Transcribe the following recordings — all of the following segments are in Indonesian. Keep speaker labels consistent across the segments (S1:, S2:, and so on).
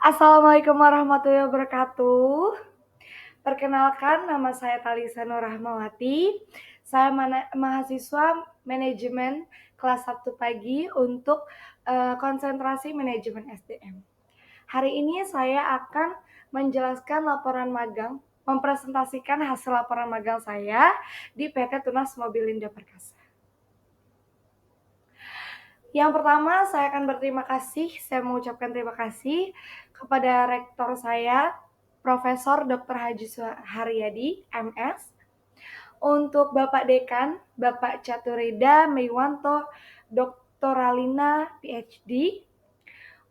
S1: Assalamualaikum warahmatullahi wabarakatuh. Perkenalkan, nama saya Talisa Nur Rahmawati. Saya mahasiswa manajemen kelas 1 pagi untuk konsentrasi manajemen SDM. Hari ini saya akan menjelaskan laporan magang, mempresentasikan hasil laporan magang saya di PT Tunas Mobilindo Perkasa. Yang pertama, saya akan berterima kasih, saya mengucapkan terima kasih kepada rektor saya, Profesor Dr. Haji Haryadi, MS, untuk Bapak Dekan, Bapak Caturida Meiwanto, Dr. Ralina, PhD,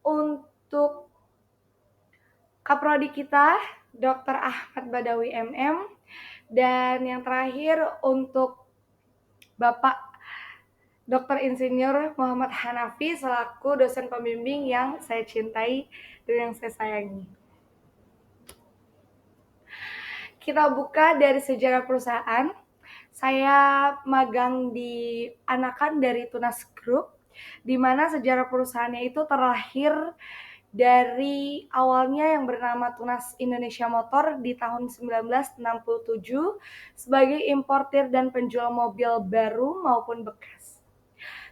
S1: untuk Kaprodi kita, Dr. Ahmad Badawi, MM, dan yang terakhir untuk Bapak Dr. Insinyur Muhammad Hanafi selaku dosen pembimbing yang saya cintai dan yang saya sayangi. Kita buka dari sejarah perusahaan. Saya magang di anakan dari Tunas Group, di mana sejarah perusahaannya itu terlahir dari awalnya yang bernama Tunas Indonesia Motor di tahun 1967 sebagai importir dan penjual mobil baru maupun bekas.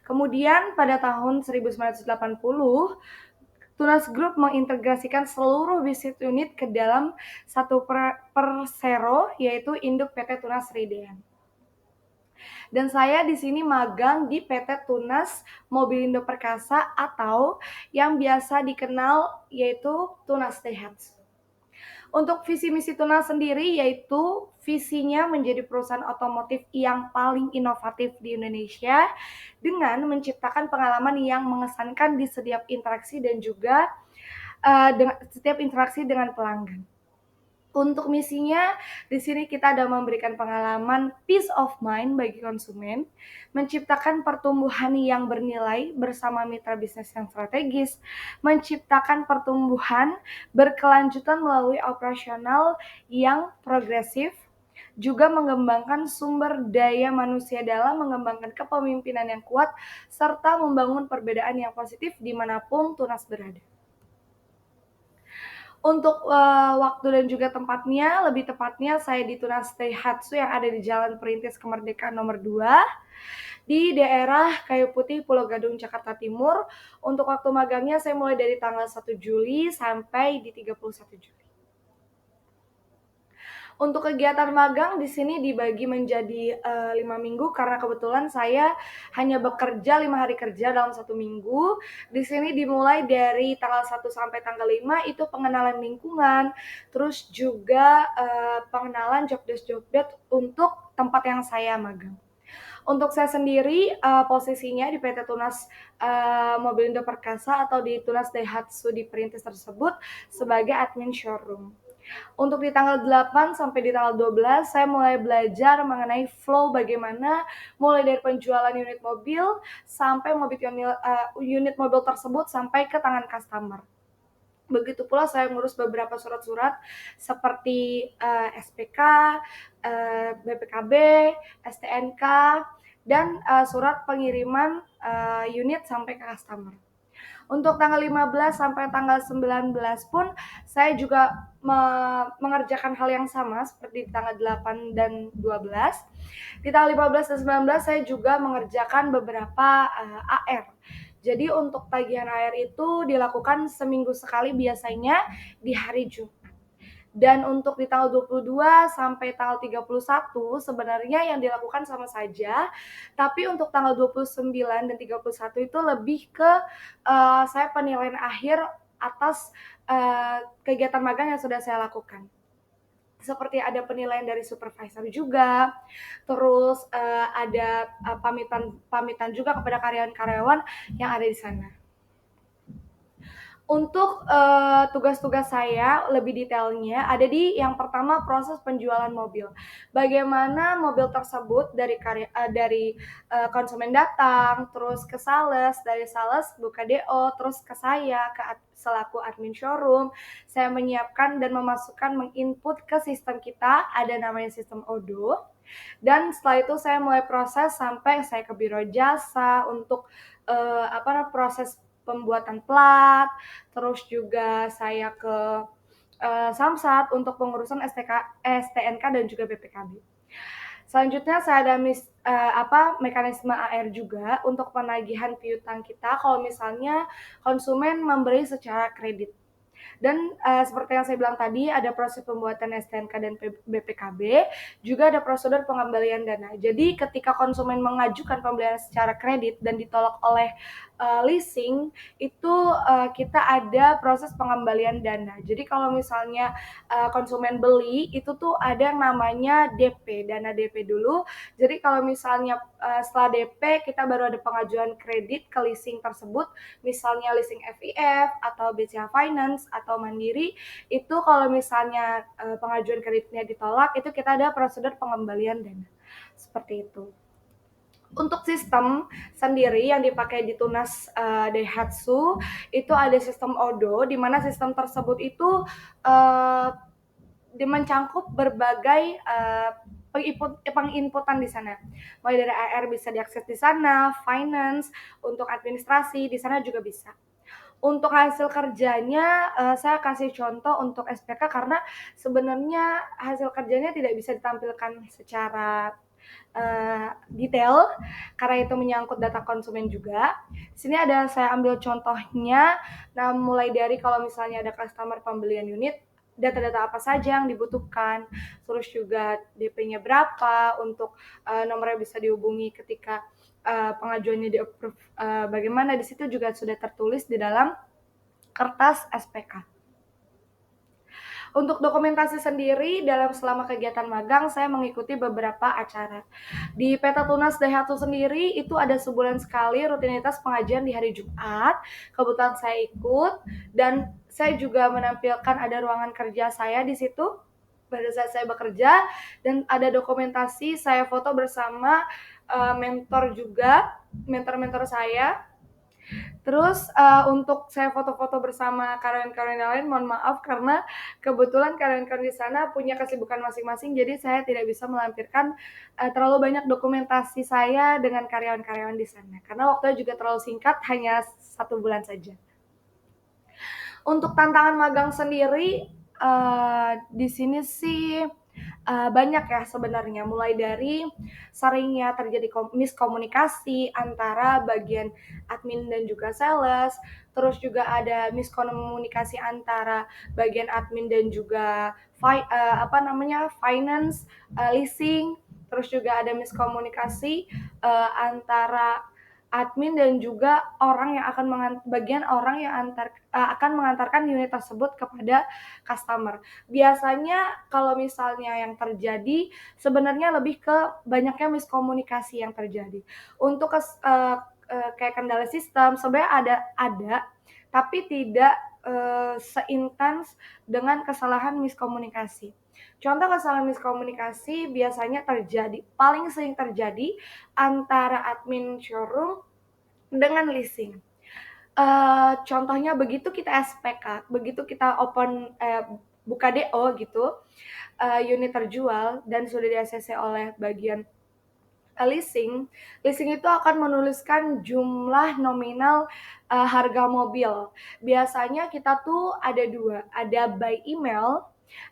S1: Kemudian pada tahun 1980, Tunas Group mengintegrasikan seluruh bisnis unit ke dalam satu persero, yaitu induk PT Tunas Ridean. Dan saya di sini magang di PT Tunas Mobilindo Perkasa atau yang biasa dikenal yaitu Tunas Daihatsu. Untuk visi misi Tunas sendiri yaitu visinya menjadi perusahaan otomotif yang paling inovatif di Indonesia dengan menciptakan pengalaman yang mengesankan di setiap interaksi dan juga setiap interaksi dengan pelanggan. Untuk misinya, di sini kita ada memberikan pengalaman peace of mind bagi konsumen, menciptakan pertumbuhan yang bernilai bersama mitra bisnis yang strategis, menciptakan pertumbuhan berkelanjutan melalui operasional yang progresif, juga mengembangkan sumber daya manusia dalam mengembangkan kepemimpinan yang kuat, serta membangun perbedaan yang positif dimanapun Tunas berada. Untuk waktu dan juga tempatnya, lebih tepatnya saya di Tunas Daihatsu yang ada di Jalan Perintis Kemerdekaan nomor 2 di daerah Kayu Putih, Pulau Gadung, Jakarta Timur. Untuk waktu magangnya saya mulai dari tanggal 1 Juli sampai di 31 Juli. Untuk kegiatan magang di sini dibagi menjadi 5 minggu karena kebetulan saya hanya bekerja 5 hari kerja dalam 1 minggu. Di sini dimulai dari tanggal 1 sampai tanggal 5 itu pengenalan lingkungan, terus juga pengenalan job desk untuk tempat yang saya magang. Untuk saya sendiri posisinya di PT Tunas Mobilindo Perkasa atau di Tunas Daihatsu di Perintis tersebut sebagai admin showroom. Untuk di tanggal 8 sampai di tanggal 12 saya mulai belajar mengenai flow bagaimana mulai dari penjualan unit mobil sampai unit mobil tersebut sampai ke tangan customer. Begitu pula saya ngurus beberapa surat-surat seperti SPK, BPKB, STNK, dan surat pengiriman unit sampai ke customer. Untuk tanggal 15 sampai tanggal 19 pun saya juga mengerjakan hal yang sama seperti di tanggal 8 dan 12. Di tanggal 15 dan 19 saya juga mengerjakan beberapa AR. Jadi untuk tagihan AR itu dilakukan seminggu sekali biasanya di hari Jumat. Dan untuk di tanggal 22 sampai tanggal 31 sebenarnya yang dilakukan sama saja, tapi untuk tanggal 29 dan 31 itu lebih ke saya penilaian akhir atas kegiatan magang yang sudah saya lakukan. Seperti ada penilaian dari supervisor juga, terus ada pamitan juga kepada karyawan-karyawan yang ada di sana. Untuk tugas-tugas saya lebih detailnya ada di yang pertama proses penjualan mobil. Bagaimana mobil tersebut dari konsumen datang, terus ke sales, dari sales buka DO, terus ke saya selaku admin showroom. Saya menyiapkan dan menginput ke sistem kita, ada namanya sistem Odoo. Dan setelah itu saya mulai proses sampai saya ke biro jasa untuk proses pembuatan plat, terus juga saya ke Samsat untuk pengurusan STNK dan juga BPKB. Selanjutnya saya ada mekanisme AR juga untuk penagihan piutang kita kalau misalnya konsumen memberi secara kredit. Dan seperti yang saya bilang tadi, ada proses pembuatan STNK dan BPKB, juga ada prosedur pengembalian dana. Jadi ketika konsumen mengajukan pembelian secara kredit dan ditolak oleh leasing, itu kita ada proses pengembalian dana. Jadi kalau misalnya konsumen beli, itu tuh ada yang namanya DP, dana DP dulu. Jadi kalau misalnya setelah DP, kita baru ada pengajuan kredit ke leasing tersebut, misalnya leasing FIF atau BCA Finance atau Mandiri, itu kalau misalnya pengajuan kreditnya ditolak, itu kita ada prosedur pengembalian dana. Seperti itu. Untuk sistem sendiri yang dipakai di Tunas Daihatsu, itu ada sistem ODO, di mana sistem tersebut itu mencangkup berbagai penginputan di sana. Mulai dari AR bisa diakses di sana, finance, untuk administrasi di sana juga bisa. Untuk hasil kerjanya, saya kasih contoh untuk SPK karena sebenarnya hasil kerjanya tidak bisa ditampilkan secara detail karena itu menyangkut data konsumen juga. Di sini ada saya ambil contohnya. Nah, mulai dari kalau misalnya ada customer pembelian unit, data-data apa saja yang dibutuhkan, terus juga DP-nya berapa, untuk nomornya bisa dihubungi ketika pengajuannya di-approve bagaimana, di situ juga sudah tertulis di dalam kertas SPK. Untuk dokumentasi sendiri, selama kegiatan magang, saya mengikuti beberapa acara. Di PT Tunas Daihatsu sendiri, itu ada sebulan sekali rutinitas pengajian di hari Jumat. Kebetulan saya ikut, dan saya juga menampilkan ada ruangan kerja saya di situ pada saat saya bekerja, dan ada dokumentasi saya foto bersama mentor saya. Terus untuk saya foto-foto bersama karyawan-karyawan yang lain, mohon maaf karena kebetulan karyawan-karyawan di sana punya kesibukan masing-masing, jadi saya tidak bisa melampirkan terlalu banyak dokumentasi saya dengan karyawan-karyawan di sana. Karena waktunya juga terlalu singkat, hanya 1 bulan saja. Untuk tantangan magang sendiri, di sini sih banyak ya sebenarnya, mulai dari seringnya terjadi miskomunikasi antara bagian admin dan juga sales, terus juga ada miskomunikasi antara bagian admin dan juga finance, leasing, terus juga ada miskomunikasi antara admin dan juga bagian orang yang akan mengantarkan unit tersebut kepada customer. Biasanya kalau misalnya yang terjadi sebenarnya lebih ke banyaknya miskomunikasi yang terjadi. Untuk kayak kendala sistem sebenarnya ada, tapi tidak seintens dengan kesalahan miskomunikasi. Contoh kesalahan miskomunikasi biasanya paling sering terjadi antara admin showroom dengan leasing. Contohnya begitu kita SPK, begitu kita buka DO gitu, unit terjual dan sudah di-ACC oleh bagian leasing itu akan menuliskan jumlah nominal harga mobil. Biasanya kita tuh ada 2, ada by email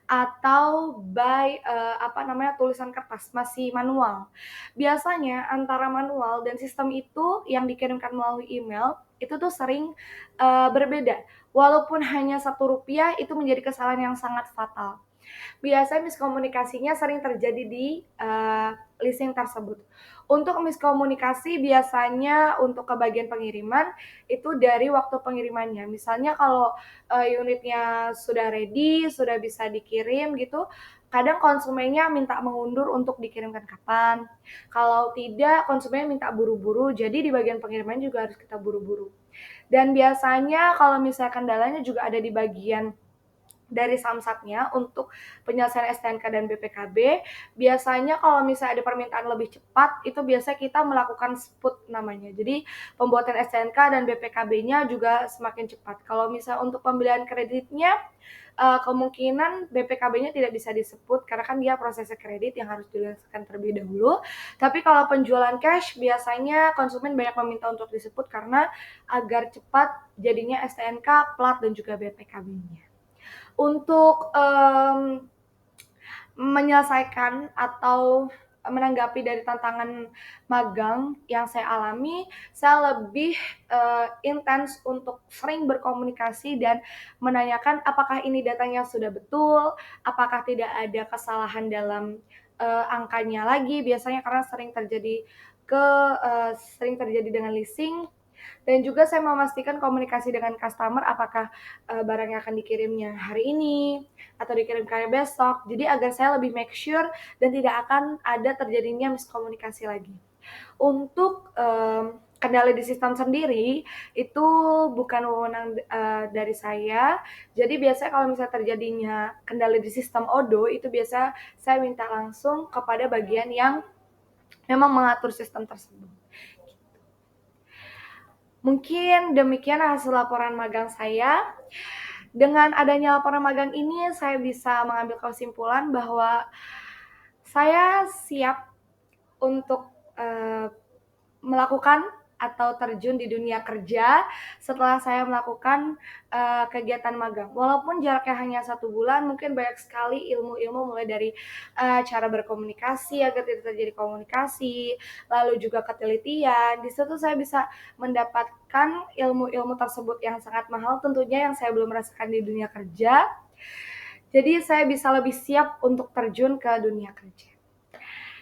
S1: atau by tulisan kertas, masih manual. Biasanya antara manual dan sistem itu yang dikirimkan melalui email itu tuh sering berbeda. Walaupun hanya Rp1 itu menjadi kesalahan yang sangat fatal. Biasanya miskomunikasinya sering terjadi di leasing tersebut. Untuk miskomunikasi biasanya untuk ke bagian pengiriman itu dari waktu pengirimannya. Misalnya kalau unitnya sudah ready, sudah bisa dikirim gitu, kadang konsumennya minta mengundur untuk dikirimkan kapan. Kalau tidak, konsumennya minta buru-buru, jadi di bagian pengiriman juga harus kita buru-buru. Dan biasanya kalau misalnya kendalanya juga ada di bagian dari Samsatnya untuk penyelesaian STNK dan BPKB. Biasanya kalau misalnya ada permintaan lebih cepat, itu biasanya kita melakukan SPUT namanya. Jadi pembuatan STNK dan BPKB-nya juga semakin cepat. Kalau misalnya untuk pembelian kreditnya, kemungkinan BPKB-nya tidak bisa disebut karena kan dia prosesnya kredit yang harus dilunasakan terlebih dahulu. Tapi kalau penjualan cash biasanya konsumen banyak meminta untuk disebut karena agar cepat jadinya STNK, plat dan juga BPKB-nya. Untuk menyelesaikan atau menanggapi dari tantangan magang yang saya alami, saya lebih intens untuk sering berkomunikasi dan menanyakan apakah ini datanya sudah betul, apakah tidak ada kesalahan dalam angkanya lagi. Biasanya karena sering terjadi dengan leasing, dan juga saya memastikan komunikasi dengan customer apakah barang yang akan dikirimnya hari ini atau dikirim hari besok. Jadi agar saya lebih make sure dan tidak akan ada terjadinya miskomunikasi lagi. Untuk kendala di sistem sendiri itu bukan wewenang dari saya. Jadi biasanya kalau misalnya terjadinya kendala di sistem Odoo itu biasa saya minta langsung kepada bagian yang memang mengatur sistem tersebut. Mungkin demikian hasil laporan magang saya. Dengan adanya laporan magang ini, saya bisa mengambil kesimpulan bahwa saya siap untuk melakukan atau terjun di dunia kerja setelah saya melakukan kegiatan magang. Walaupun jaraknya hanya 1 bulan, mungkin banyak sekali ilmu-ilmu mulai dari cara berkomunikasi agar tidak terjadi komunikasi, lalu juga ketelitian. Di situ saya bisa mendapatkan ilmu-ilmu tersebut yang sangat mahal tentunya yang saya belum rasakan di dunia kerja. Jadi saya bisa lebih siap untuk terjun ke dunia kerja.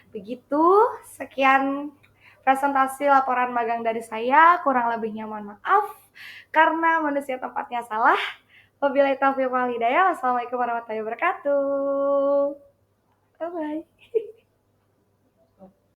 S1: Begitu, sekian presentasi laporan magang dari saya, kurang lebihnya mohon maaf karena manusia tempatnya salah. Wabillahi taufiq wal hidayah. Wassalamualaikum warahmatullahi wabarakatuh. Bye bye.